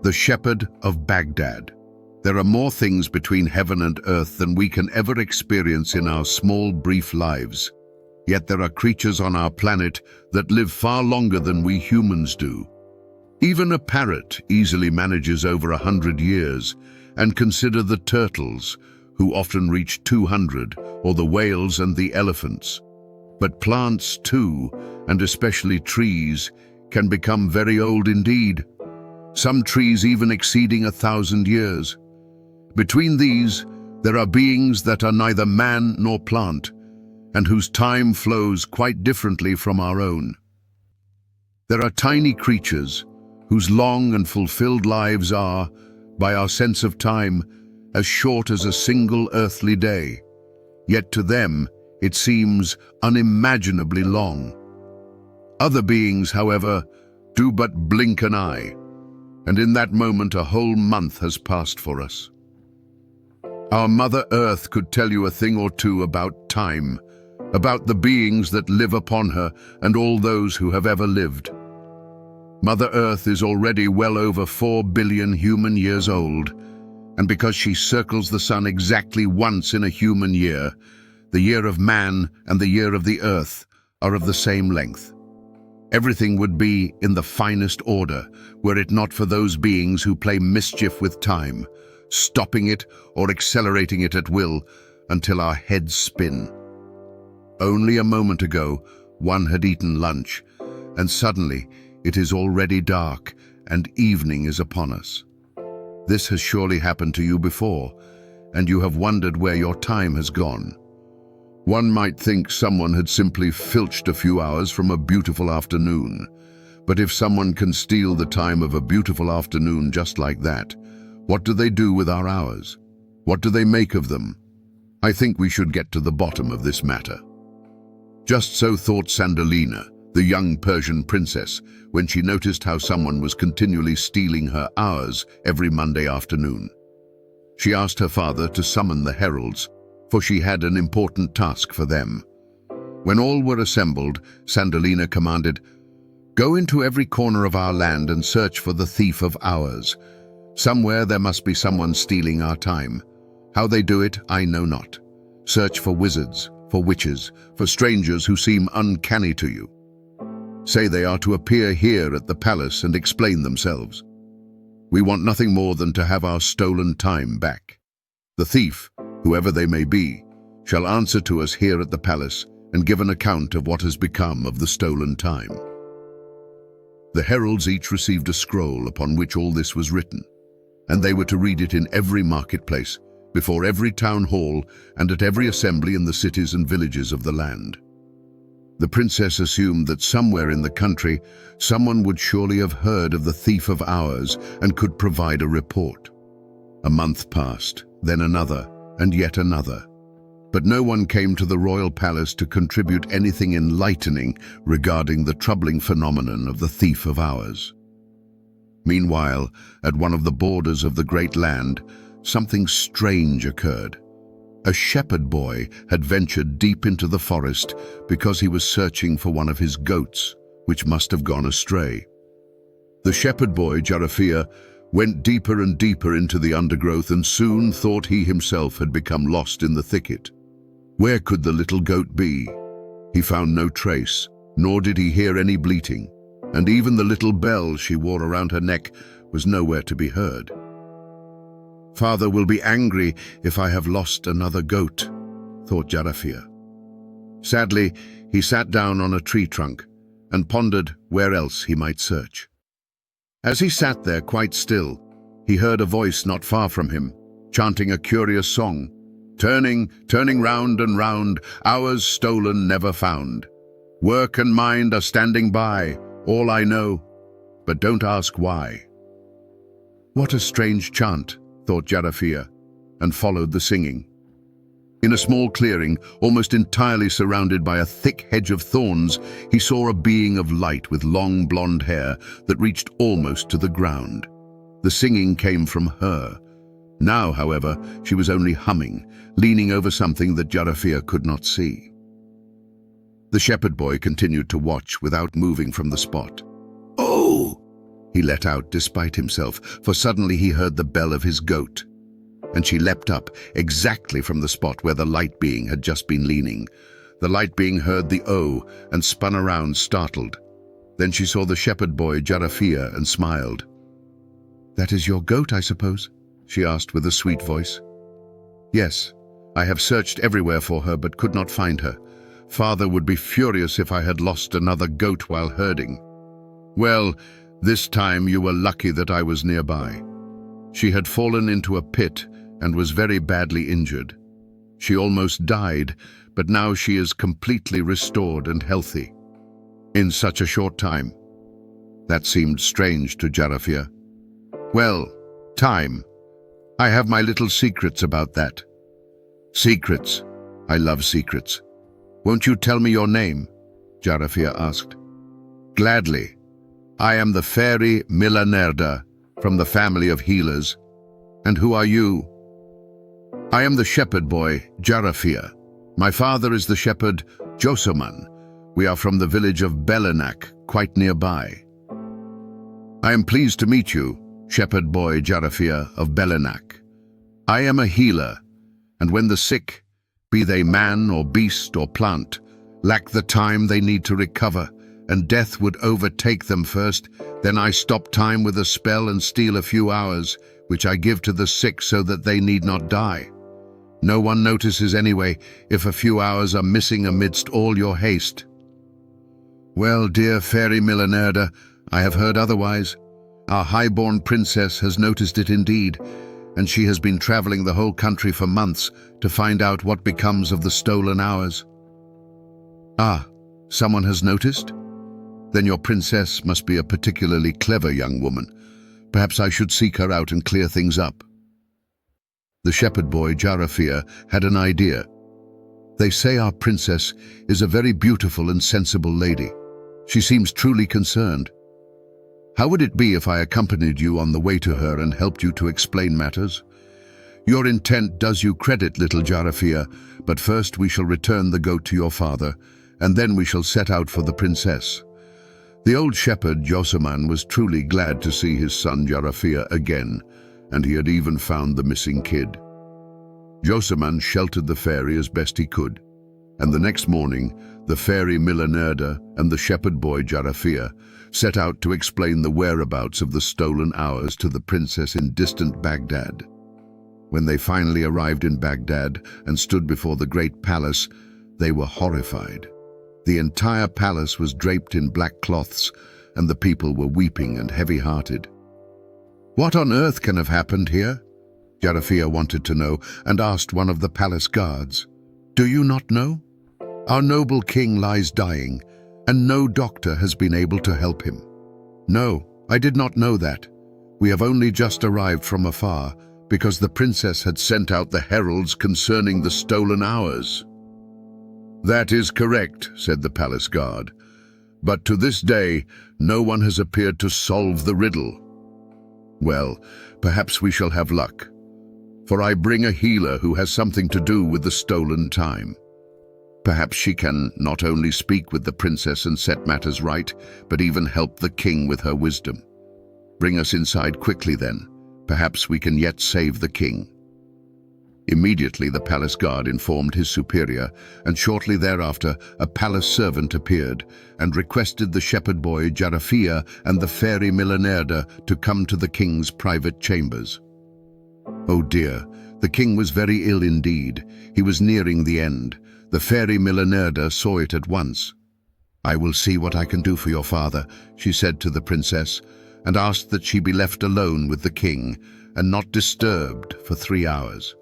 the Shepherd of Baghdad. There are more things between heaven and earth than we can ever experience in our small, brief lives. Yet there are creatures on our planet that live far longer than we humans do. Even a parrot easily manages over 100 years, and consider the turtles, who often reach 200, or the whales and the elephants. But plants too, and especially trees, can become very old indeed. Some trees even exceeding 1,000 years. Between these, there are beings that are neither man nor plant, and whose time flows quite differently from our own. There are tiny creatures whose long and fulfilled lives are, by our sense of time, as short as a single earthly day. Yet to them, it seems unimaginably long. Other beings, however, do but blink an eye, and in that moment a whole month has passed for us. Our Mother Earth could tell you a thing or two about time, about the beings that live upon her and all those who have ever lived. Mother Earth is already well over 4 billion human years old, and because she circles the sun exactly once in a human year, the year of man and the year of the earth are of the same length. Everything would be in the finest order were it not for those beings who play mischief with time, stopping it or accelerating it at will until our heads spin. Only a moment ago, one had eaten lunch, and suddenly it is already dark and evening is upon us. This has surely happened to you before, and you have wondered where your time has gone. One might think someone had simply filched a few hours from a beautiful afternoon. But if someone can steal the time of a beautiful afternoon just like that, what do they do with our hours? What do they make of them? I think we should get to the bottom of this matter. Just so thought Sandalina, the young Persian princess, when she noticed how someone was continually stealing her hours every Monday afternoon. She asked her father to summon the heralds, for she had an important task for them. When all were assembled, Sandalina commanded, "Go into every corner of our land and search for the thief of hours. Somewhere there must be someone stealing our time. How they do it, I know not. Search for wizards, for witches, for strangers who seem uncanny to you. Say they are to appear here at the palace and explain themselves. We want nothing more than to have our stolen time back. The thief, whoever they may be, shall answer to us here at the palace and give an account of what has become of the stolen time." The heralds each received a scroll upon which all this was written, and they were to read it in every marketplace, before every town hall, and at every assembly in the cities and villages of the land. The princess assumed that somewhere in the country, someone would surely have heard of the thief of hours and could provide a report. A month passed, then another, and yet another. But no one came to the royal palace to contribute anything enlightening regarding the troubling phenomenon of the thief of hours. Meanwhile, at one of the borders of the great land, something strange occurred. A shepherd boy had ventured deep into the forest because he was searching for one of his goats, which must have gone astray. The shepherd boy, Jarafia, went deeper and deeper into the undergrowth and soon thought he himself had become lost in the thicket. Where could the little goat be? He found no trace, nor did he hear any bleating, and even the little bell she wore around her neck was nowhere to be heard. "Father will be angry if I have lost another goat," thought Jarafia. Sadly, he sat down on a tree trunk and pondered where else he might search. As he sat there quite still, he heard a voice not far from him, chanting a curious song. "Turning, turning round and round, hours stolen, never found. Work and mind are standing by, all I know, but don't ask why." What a strange chant, thought Jarafia, and followed the singing. In a small clearing, almost entirely surrounded by a thick hedge of thorns, he saw a being of light with long blonde hair that reached almost to the ground. The singing came from her. Now, however, she was only humming, leaning over something that Jarafia could not see. The shepherd boy continued to watch without moving from the spot. "Oh!" he let out despite himself, for suddenly he heard the bell of his goat, and she leapt up exactly from the spot where the light being had just been leaning. The light being heard the "oh" and spun around, startled. Then she saw the shepherd boy Jarafia and smiled. "That is your goat, I suppose?" she asked with a sweet voice. "Yes, I have searched everywhere for her but could not find her. Father would be furious if I had lost another goat while herding." "Well, this time you were lucky that I was nearby." She had fallen into a pit and was very badly injured. She almost died, but now she is completely restored and healthy. In such a short time. That seemed strange to Jarafia. "Well, time. I have my little secrets about that." "Secrets? I love secrets. Won't you tell me your name?" Jarafia asked. "Gladly. I am the fairy Milanerda from the family of healers. And who are you?" "I am the shepherd boy, Jarafia. My father is the shepherd Josaman. We are from the village of Belenak, quite nearby." "I am pleased to meet you, shepherd boy Jarafia of Belenak. I am a healer, and when the sick, be they man or beast or plant, lack the time they need to recover, and death would overtake them first, then I stop time with a spell and steal a few hours, which I give to the sick so that they need not die. No one notices anyway if a few hours are missing amidst all your haste." "Well, dear fairy Milanerda, I have heard otherwise. Our high-born princess has noticed it indeed, and she has been traveling the whole country for months to find out what becomes of the stolen hours." "Ah, someone has noticed? Then your princess must be a particularly clever young woman. Perhaps I should seek her out and clear things up." The shepherd boy Jarafia had an idea. "They say our princess is a very beautiful and sensible lady. She seems truly concerned. How would it be if I accompanied you on the way to her and helped you to explain matters? Your intent does you credit, little Jarafia, but first we shall return the goat to your father, and then we shall set out for the princess." The old shepherd Josaman was truly glad to see his son Jarafia again, and he had even found the missing kid. Josaman sheltered the fairy as best he could, and the next morning the fairy Milanerda and the shepherd boy Jarafia set out to explain the whereabouts of the stolen hours to the princess in distant Baghdad. When they finally arrived in Baghdad and stood before the great palace, they were horrified. The entire palace was draped in black cloths, and the people were weeping and heavy-hearted. "What on earth can have happened here?" Jarafia wanted to know, and asked one of the palace guards. "Do you not know? Our noble king lies dying, and no doctor has been able to help him." "No, I did not know that. We have only just arrived from afar, because the princess had sent out the heralds concerning the stolen hours." "That is correct," said the palace guard. "But to this day, no one has appeared to solve the riddle." "Well, perhaps we shall have luck, for I bring a healer who has something to do with the stolen time. Perhaps she can not only speak with the princess and set matters right, but even help the king with her wisdom. Bring us inside quickly then. Perhaps we can yet save the king." Immediately the palace guard informed his superior, and shortly thereafter a palace servant appeared and requested the shepherd boy Jarafia and the fairy Milanerda to come to the king's private chambers. Oh dear, the king was very ill indeed. He was nearing the end. The fairy Milanerda saw it at once. "I will see what I can do for your father," she said to the princess, and asked that she be left alone with the king and not disturbed for 3 hours.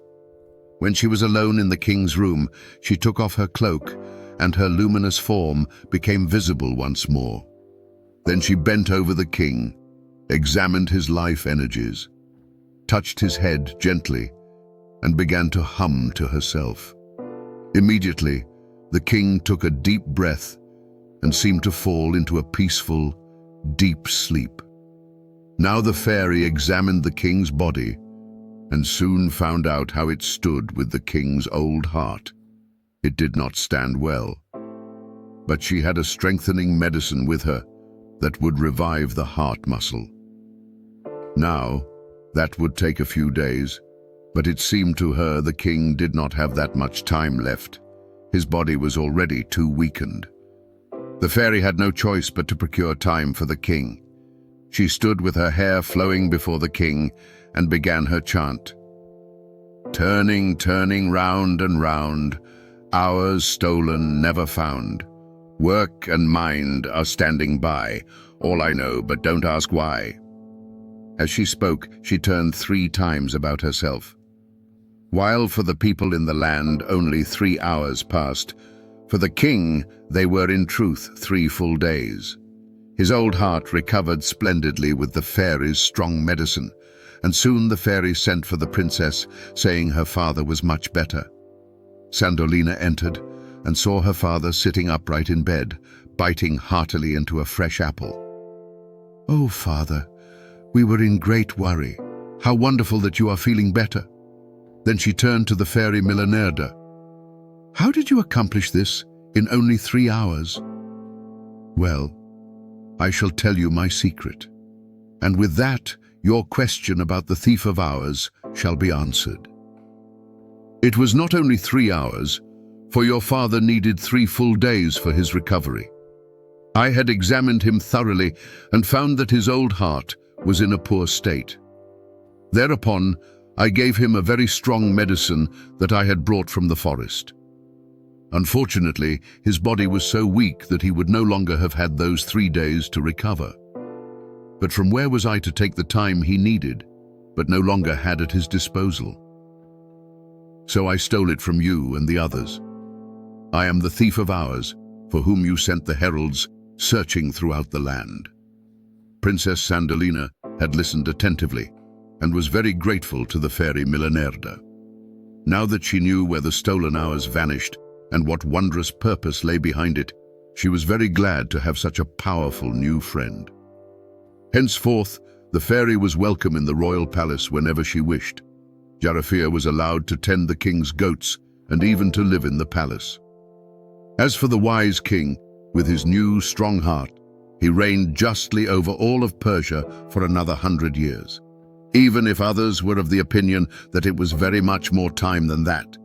When she was alone in the king's room, she took off her cloak, and her luminous form became visible once more. Then she bent over the king, examined his life energies, touched his head gently, and began to hum to herself. Immediately, the king took a deep breath and seemed to fall into a peaceful, deep sleep. Now the fairy examined the king's body and soon found out how it stood with the king's old heart. It did not stand well, but she had a strengthening medicine with her that would revive the heart muscle. Now, that would take a few days, but it seemed to her the king did not have that much time left. His body was already too weakened. The fairy had no choice but to procure time for the king. She stood with her hair flowing before the king and began her chant. Turning, turning round and round, hours stolen, never found. Work and mind are standing by, all I know, but don't ask why. As she spoke, she turned 3 times about herself. While for the people in the land only 3 hours passed, for the king they were in truth 3 full days. His old heart recovered splendidly with the fairy's strong medicine, and soon the fairy sent for the princess, saying her father was much better. Sandolina entered and saw her father sitting upright in bed, biting heartily into a fresh apple. "Oh, father, we were in great worry. How wonderful that you are feeling better." Then she turned to the fairy Milanerda. "How did you accomplish this in only 3 hours?" "Well, I shall tell you my secret. And with that, your question about the thief of hours shall be answered. It was not only 3 hours, for your father needed 3 full days for his recovery. I had examined him thoroughly and found that his old heart was in a poor state. Thereupon, I gave him a very strong medicine that I had brought from the forest. Unfortunately, his body was so weak that he would no longer have had those 3 days to recover. But from where was I to take the time he needed, but no longer had at his disposal? So I stole it from you and the others. I am the thief of hours, for whom you sent the heralds searching throughout the land." Princess Sandolina had listened attentively and was very grateful to the fairy Milanerda. Now that she knew where the stolen hours vanished and what wondrous purpose lay behind it, she was very glad to have such a powerful new friend. Henceforth, the fairy was welcome in the royal palace whenever she wished. Jarafia was allowed to tend the king's goats and even to live in the palace. As for the wise king, with his new strong heart, he reigned justly over all of Persia for another 100 years. Even if others were of the opinion that it was very much more time than that,